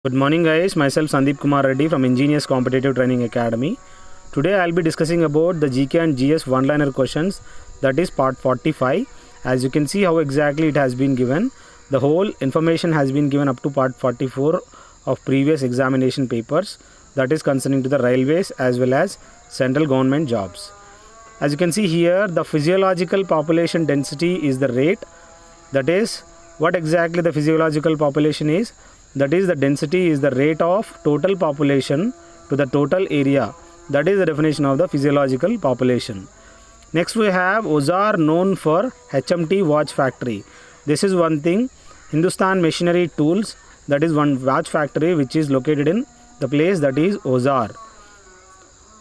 Good morning guys, myself Sandeep Kumar Reddy from Engineers Competitive Training Academy. Today I'll be discussing about the GK and GS one-liner questions, that is part 45. As you can see how exactly it has been given. The whole information has been given up to part 44 of previous examination papers, that is concerning to the railways as well as central government jobs. As you can see here, the physiological population density is the rate, that is what exactly the physiological population is. That is, the density is the rate of total population to the total area. That is the definition of the physiological population. Next we have Ozar, known for HMT watch factory. This is one thing. Hindustan Machinery Tools, that is one watch factory which is located in the place, that is Ozar.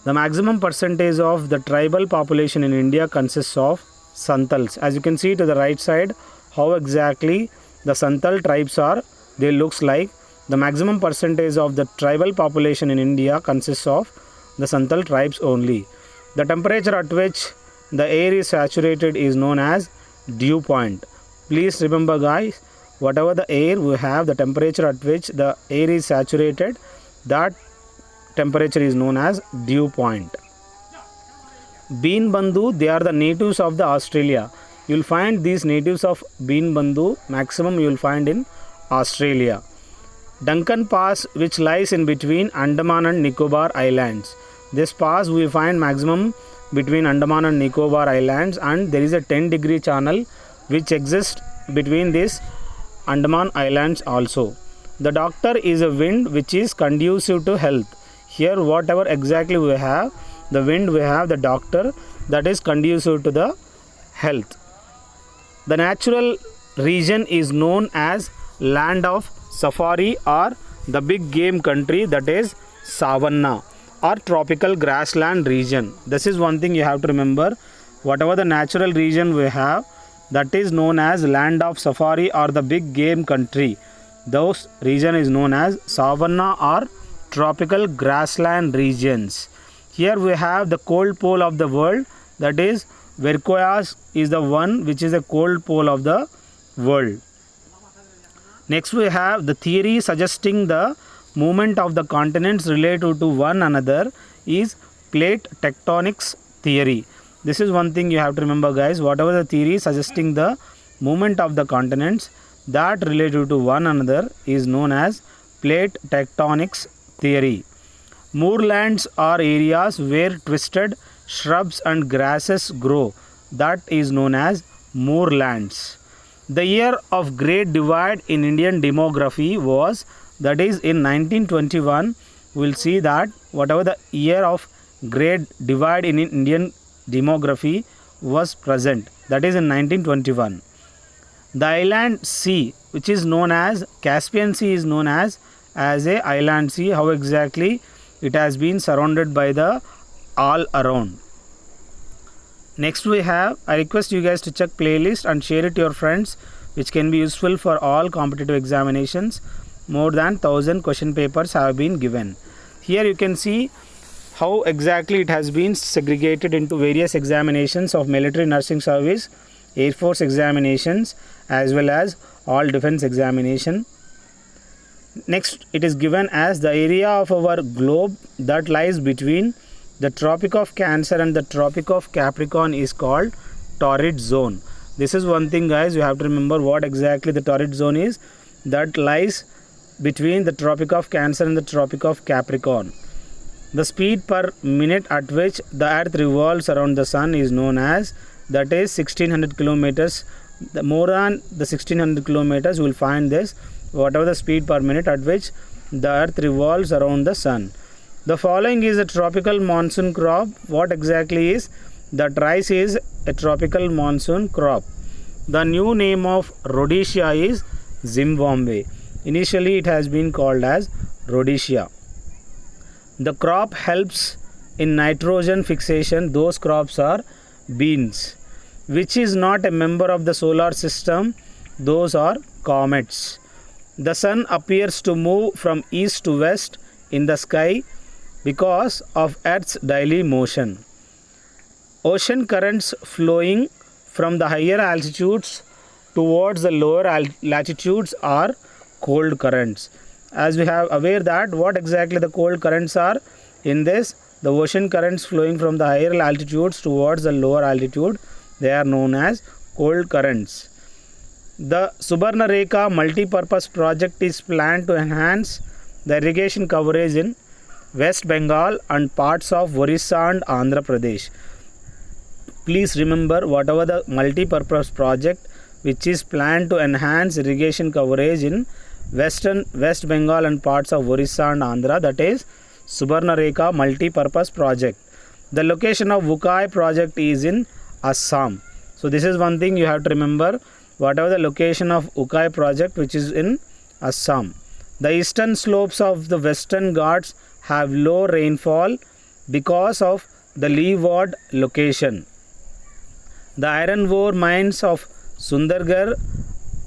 The maximum percentage of the tribal population in India consists of Santals. As you can see to the right side, how exactly the Santal tribes are, they looks like. The maximum percentage of the tribal population in India consists of the Santal tribes only. The temperature at which the air is saturated is known as dew point. Please remember guys, whatever the air we have, the temperature at which the air is saturated, that temperature is known as dew point. Bean Bandhu, they are the natives of the Australia. You will find these natives of Bean Bandhu maximum you will find in Australia. Duncan Pass, which lies in between Andaman and Nicobar Islands. This pass we find maximum between Andaman and Nicobar Islands, and there is a 10-degree channel which exists between these Andaman Islands also. The doctor is a wind which is conducive to health. Here whatever exactly we have, the wind we have, the doctor, that is conducive to the health. The natural region is known as land of safari or the big game country, that is savanna or tropical grassland region. This is one thing you have to remember. Whatever the natural region we have, that is known as land of safari or the big game country. Those region is known as savanna or tropical grassland regions. Here we have the cold pole of the world, that is Verkoyas is the one which is a cold pole of the world. Next we have the theory suggesting the movement of the continents relative to one another is plate tectonics theory. This is one thing you have to remember guys. Whatever the theory suggesting the movement of the continents that relative to one another is known as plate tectonics theory. Moorlands are areas where twisted shrubs and grasses grow. That is known as moorlands. The year of Great Divide in Indian demography was, that is in 1921. We will see that whatever the year of Great Divide in Indian demography was present, that is in 1921. The island sea, which is known as Caspian Sea, is known as a island sea. How exactly it has been surrounded by the all around. Next we have, I request you guys to check playlist and share it to your friends, which can be useful for all competitive examinations. More than 1000 question papers have been given. Here you can see how exactly it has been segregated into various examinations of military nursing service, Air Force examinations as well as all defense examination. Next it is given as the area of our globe that lies between the Tropic of Cancer and the Tropic of Capricorn is called torrid zone. This is one thing guys, you have to remember what exactly the torrid zone is, that lies between the Tropic of Cancer and the Tropic of Capricorn. The speed per minute at which the earth revolves around the sun is known as, that is 1600 kilometers. The more than the 1600 kilometers you will find this, whatever the speed per minute at which the earth revolves around the sun. The following is a tropical monsoon crop. What exactly is? That rice is a tropical monsoon crop. The new name of Rhodesia is Zimbabwe. Initially it has been called as Rhodesia. The crop helps in nitrogen fixation. Those crops are beans. Which is not a member of the solar system? Those are comets. The sun appears to move from east to west in the sky because of Earth's daily motion. Ocean currents flowing from the higher altitudes towards the lower latitudes are cold currents. as we have aware that what exactly the cold currents are in this, the ocean currents flowing from the higher altitudes towards the lower altitude, they are known as cold currents. The Subarnarekha multi-purpose project is planned to enhance the irrigation coverage in West Bengal and parts of Orissa and Andhra Pradesh. Please remember, whatever the multi-purpose project which is planned to enhance irrigation coverage in West Bengal and parts of Orissa and Andhra, that is Subarnarekha multi-purpose project. The location of Ukai project is in Assam. So this is one thing you have to remember, whatever the location of Ukai project which is in Assam. The eastern slopes of the Western Ghats have low rainfall because of the leeward location. The iron ore mines of Sundargarh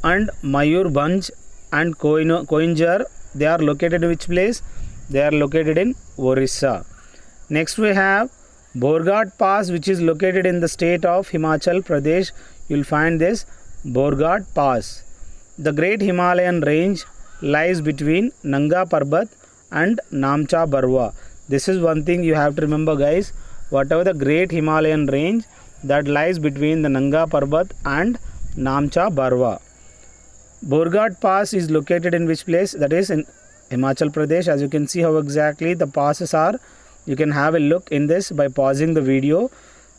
and Mayurbhanj and Koinjar, they are located in which place? They are located in Orissa. Next we have Borghat Pass, which is located in the state of Himachal Pradesh. You will find this Borghat Pass. The great Himalayan range lies between Nanga Parbat and Namcha Barwa. This is one thing you have to remember, guys. Whatever the great Himalayan range that lies between the Nanga Parbat and Namcha Barwa. Borghat Pass is located in which place? That is in Himachal Pradesh. As you can see how exactly the passes are, you can have a look in this by pausing the video,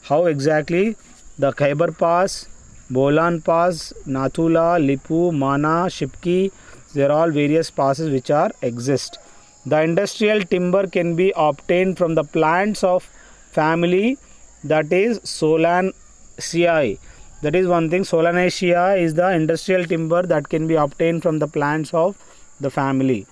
how exactly the Khyber Pass, Bolan Pass, Nathula, Lipu, Mana, Shipki, they are all various passes which are exist. The industrial timber can be obtained from the plants of family, that is Solanaceae. That is one thing. Solanaceae is the industrial timber that can be obtained from the plants of the family.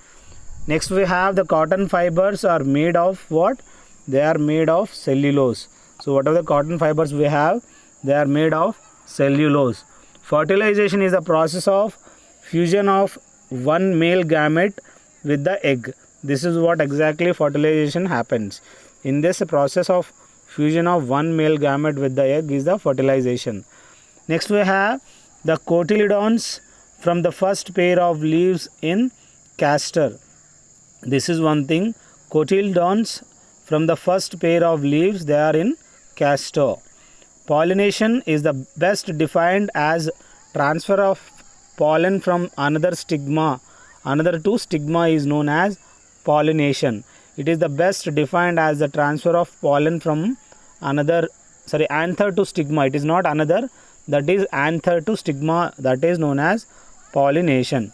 Next we have the cotton fibers are made of what? They are made of cellulose. So whatever the cotton fibers we have, they are made of cellulose. Fertilization is the process of fusion of one male gamete with the egg. This is what exactly fertilization happens. In this process of fusion of one male gamete with the egg is the fertilization. Next we have the cotyledons from the first pair of leaves in castor. This is one thing. Cotyledons from the first pair of leaves, they are in castor. Pollination is the best defined as transfer of pollen from another stigma. Another to stigma is known as pollination. It is the best defined as the transfer of pollen from anther to stigma. It is not another, that is anther to stigma, that is known as pollination.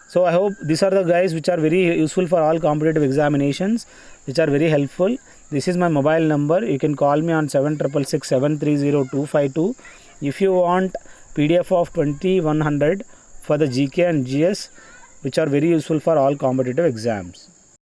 So I hope these are the guys which are very useful for all competitive examinations, which are very helpful. This is my mobile number. You can call me on 7666 730 252. If you want PDF of 2100 for the GK and GS, which are very useful for all competitive exams.